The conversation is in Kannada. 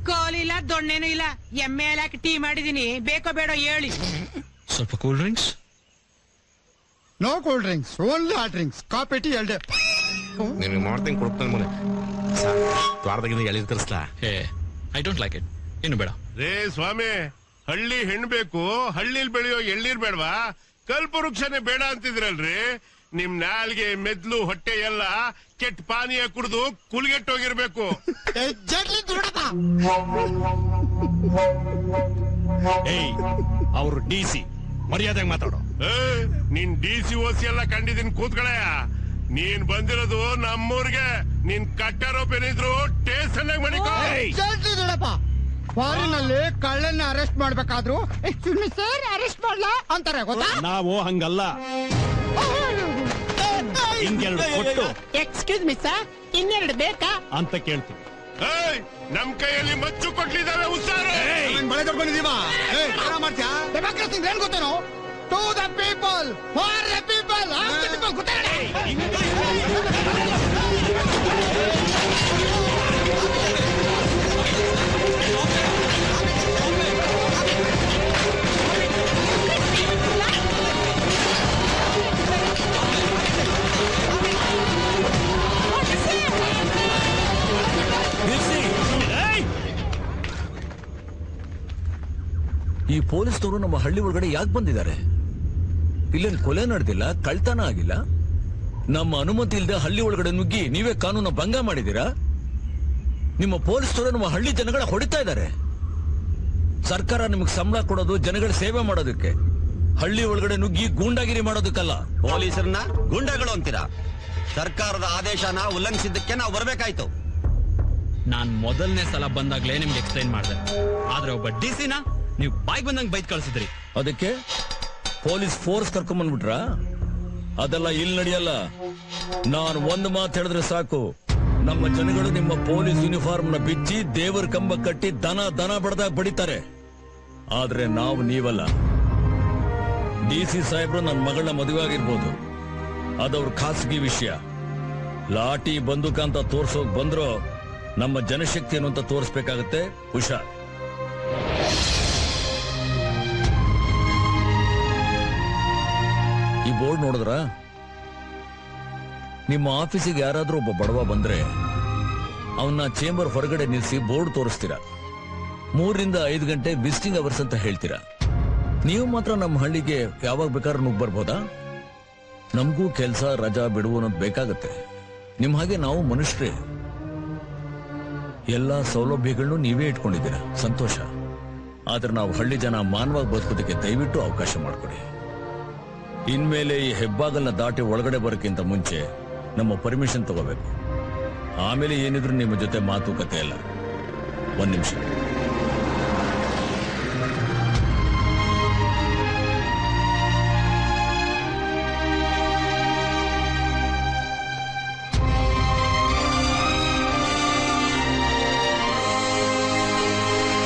ಕೋಲ್ ಇಲ್ಲ ದೊಣ್ಣೆನೂ ಇಲ್ಲ ಎಮ್ಮೆ ಹಾಕಿ ಟೀ ಮಾಡಿದೀನಿ ಬೇಕೋ ಬೇಡ ಹೇಳಿ ಸ್ವಲ್ಪ cool drinks no cool drinks only hot drinks coffee tea ಎರಡೇ ನಿನಗೆ ಮಾಡ್ತೀನಿ ಕೊಡ್ತಾನೆ ಮನೆ ದ್ವಾರದಾಗಿಂದ ಎಳಿದ್ ಕರ್ಸ್ಲಾ ಹೇ ಐ ಡೋಂಟ್ ಲೈಕ್ ಇಟ್ ಏನು ಬೇಡ ರೇ ಸ್ವಾಮಿ ಹಳ್ಳಿ ಹೆಣ್ಣು ಬೇಕು ಹಳ್ಳಿಲ್ ಬೆಳೆಯೋ ಎಳ್ಳೀರ್ ಬೇಡವಾ ಕಲ್ಪವೃಕ್ಷನೇ ಬೇಡ ಅಂತಿದ್ರಲ್ರಿ ನಿಮ್ ನಾಲ್ಗೆ ಮೆದ್ಲು ಹೊಟ್ಟೆ ಎಲ್ಲ ಕೆಟ್ಟ ಪಾನೀಯ ಕುಡಿದು ಕುಲ್ಗೆಟ್ಟೋಗಿರ್ಬೇಕು ಎಕ್ಸಾಕ್ಟ್ಲಿ ದುಡಪ್ಪ ಏಯ್ ಅವ್ರು ಡಿಸಿ ಮರ್ಯಾದೆಗೆ ಮಾತಾಡೋ ನಿನ್ ಡಿಸಿ ಓಸಿ ಎಲ್ಲ ಕಂಡಿದ್ದೀನಿ ಕೂತ್ಕಳಯ್ಯ ನೀನ್ ಬಂದಿರೋದು ನಮ್ಮೂರ್ಗೆ ನೀನ್ ಕಟ್ಟಾರೋಪೇನಿದ್ರು ಸ್ಟೇಷನ್ ಮಾಡಿಕೋ ಎಕ್ಸಾಕ್ಟ್ಲಿ ದುಡಪ್ಪ ಫಾರಿನ್ ಅಲ್ಲಿ ಕಳ್ಳನ್ನ ಅರೆಸ್ಟ್ ಮಾಡ್ಬೇಕಾದ್ರು ಎಕ್ಸ್ಕ್ಯೂಸ್ ಮಿ ಸರ್ ಅರೆಸ್ಟ್ ಮಾಡ್ಲಾ ಅಂತಾರೆ ಗೊತ್ತಾ ನಾವು ಹಂಗಲ್ಲ ಹಿಂಗೆರಡು ಕೊಟ್ಟು ಎಕ್ಸ್ಕ್ಯೂಸ್ ಮಿ ಸರ್ ಇನ್ನೆರಡು ಬೇಕಾ ಅಂತ ಕೇಳ್ತೀವಿ ನಮ್ ಕೈಯಲ್ಲಿ ಮಚ್ಚು ಕೊಟ್ಲಿದ್ದಾವೆ ಹುಷಾರು ಬಳೆ ತಗೊಂಡಿದೀವ ಮಾಡ್ತೀಯಾ ಡೆಮಾಕ್ರಸಿ ಏನ್ ಗೊತ್ತೇನು to the people for the people ಈ ಪೊಲೀಸ್ನವರು ನಮ್ಮ ಹಳ್ಳಿ ಒಳಗಡೆ ಯಾಕೆ ಬಂದಿದ್ದಾರೆ? ಇಲ್ಲೇನು ಕೊಲೆ ನಡೆದಿಲ್ಲ, ಕಳ್ತನ ಆಗಿಲ್ಲ. ನಮ್ಮ ಅನುಮತಿ ಇಲ್ಲದೆ ಹಳ್ಳಿ ಒಳಗಡೆ ನುಗ್ಗಿ ನೀವೇ ಕಾನೂನ ಭಂಗ ಮಾಡಿದೀರಾ. ನಿಮ್ಮ ಪೊಲೀಸ್ನವರು ನಮ್ಮ ಹಳ್ಳಿ ಜನಗಳ ಹೊಡಿತಾ ಇದ್ದಾರೆ. ಸರ್ಕಾರ ನಿಮಗೆ ಸಂಬಳ ಕೊಡೋದು ಜನಗಳ ಸೇವೆ ಮಾಡೋದಕ್ಕೆ, ಹಳ್ಳಿ ಒಳಗಡೆ ನುಗ್ಗಿ ಗೂಂಡಾಗಿರಿ ಮಾಡೋದಕ್ಕಲ್ಲ. ಪೊಲೀಸರನ್ನ ಗೂಂಡಾಗಳು ಅಂತೀರಾ? ಸರ್ಕಾರದ ಆದೇಶನ ಉಲ್ಲಂಘಿಸಿದ್ದಕ್ಕೆ ನಾವು ಬರ್ಬೇಕಾಯ್ತು. ನಾನ್ ಮೊದಲನೇ ಸಲ ಬಂದಾಗ್ಲೇ ನಿಮ್ಗೆ ಎಕ್ಸ್ಪ್ಲೈನ್ ಮಾಡಿದೆ, ಆದ್ರೆ ಒಬ್ಬ ಡಿಸಿನ ನೀವು ಬಾಯ್ಗೆ ಬಂದಂಗೆ ಬೈದ್ ಕಳ್ಸಿದ್ರಿ. ಅದಕ್ಕೆ ಪೊಲೀಸ್ ಫೋರ್ಸ್ ಕರ್ಕೊಂಡ್ಬಂದ್ಬಿಟ್ರ? ಅದೆಲ್ಲ ಇಲ್ಲಿ ನಡೆಯಲ್ಲ. ನಾನು ಒಂದು ಮಾತು ಹೇಳಿದ್ರೆ ಸಾಕು, ನಮ್ಮ ಜನಗಳು ನಿಮ್ಮ ಪೊಲೀಸ್ ಯೂನಿಫಾರ್ಮ್ ನ ಬಿಚ್ಚಿ ದೇವರ ಕಂಬ ಕಟ್ಟಿ ದನ ಬಡದಾಗ ಬಡಿತಾರೆ. ಆದ್ರೆ ನಾವು ನೀವಲ್ಲ. ಡಿಸಿ ಸಾಹೇಬ್ರು ನನ್ನ ಮಗಳನ್ನ ಮದುವೆ ಆಗಿರ್ಬೋದು, ಅದವ್ರ ಖಾಸಗಿ ವಿಷಯ. ಲಾಠಿ ಬಂದೂಕ ಅಂತ ತೋರ್ಸೋಕ್ ಬಂದ್ರು ನಮ್ಮ ಜನಶಕ್ತಿ ಏನು ಅಂತ ತೋರಿಸ್ಬೇಕಾಗತ್ತೆ. ಹುಷಾರ್. ಈ ಬೋರ್ಡ್ ನೋಡಿದ್ರ? ನಿಮ್ಮ ಆಫೀಸಿಗೆ ಯಾರಾದ್ರೂ ಒಬ್ಬ ಬಡವ ಬಂದ್ರೆ ಅವನ್ನ ಚೇಂಬರ್ ಹೊರಗಡೆ ನಿಲ್ಲಿಸಿ ಬೋರ್ಡ್ ತೋರಿಸ್ತೀರಾ. 3 ರಿಂದ 5 ಗಂಟೆ ವಿಸಿಟಿಂಗ್ ಅವರ್ಸ್ ಅಂತ ಹೇಳ್ತೀರಾ. ನೀವು ಮಾತ್ರ ನಮ್ಮ ಹಳ್ಳಿಗೆ ಯಾವಾಗ ಬೇಕಾದ್ರೂ ನುಗ್ಗ್ ಬರ್ಬೋದಾ? ನಮಗೂ ಕೆಲಸ ರಜಾ ಬಿಡುವು ಅನ್ನೋದು ಬೇಕಾಗತ್ತೆ. ನಿಮ್ ಹಾಗೆ ನಾವು ಮನುಷ್ಯರೇ. ಎಲ್ಲಾ ಸೌಲಭ್ಯಗಳನ್ನು ನೀವೇ ಇಟ್ಕೊಂಡಿದ್ದೀರಾ, ಸಂತೋಷ. ಆದ್ರೆ ನಾವು ಹಳ್ಳಿ ಜನ ಮಾನವಾಗಿ ಬದುಕೋದಕ್ಕೆ ದಯವಿಟ್ಟು ಅವಕಾಶ ಮಾಡಿಕೊಡಿ. ಇನ್ಮೇಲೆ ಈ ಹೆಬ್ಬಾಗಲ್ನ ದಾಟಿ ಒಳಗಡೆ ಬರೋಕ್ಕಿಂತ ಮುಂಚೆ ನಮ್ಮ ಪರ್ಮಿಷನ್ ತಗೋಬೇಕು. ಆಮೇಲೆ ಏನಿದ್ರು ನಿಮ್ಮ ಜೊತೆ ಮಾತುಕತೆ ಇಲ್ಲ. 1 ನಿಮಿಷ.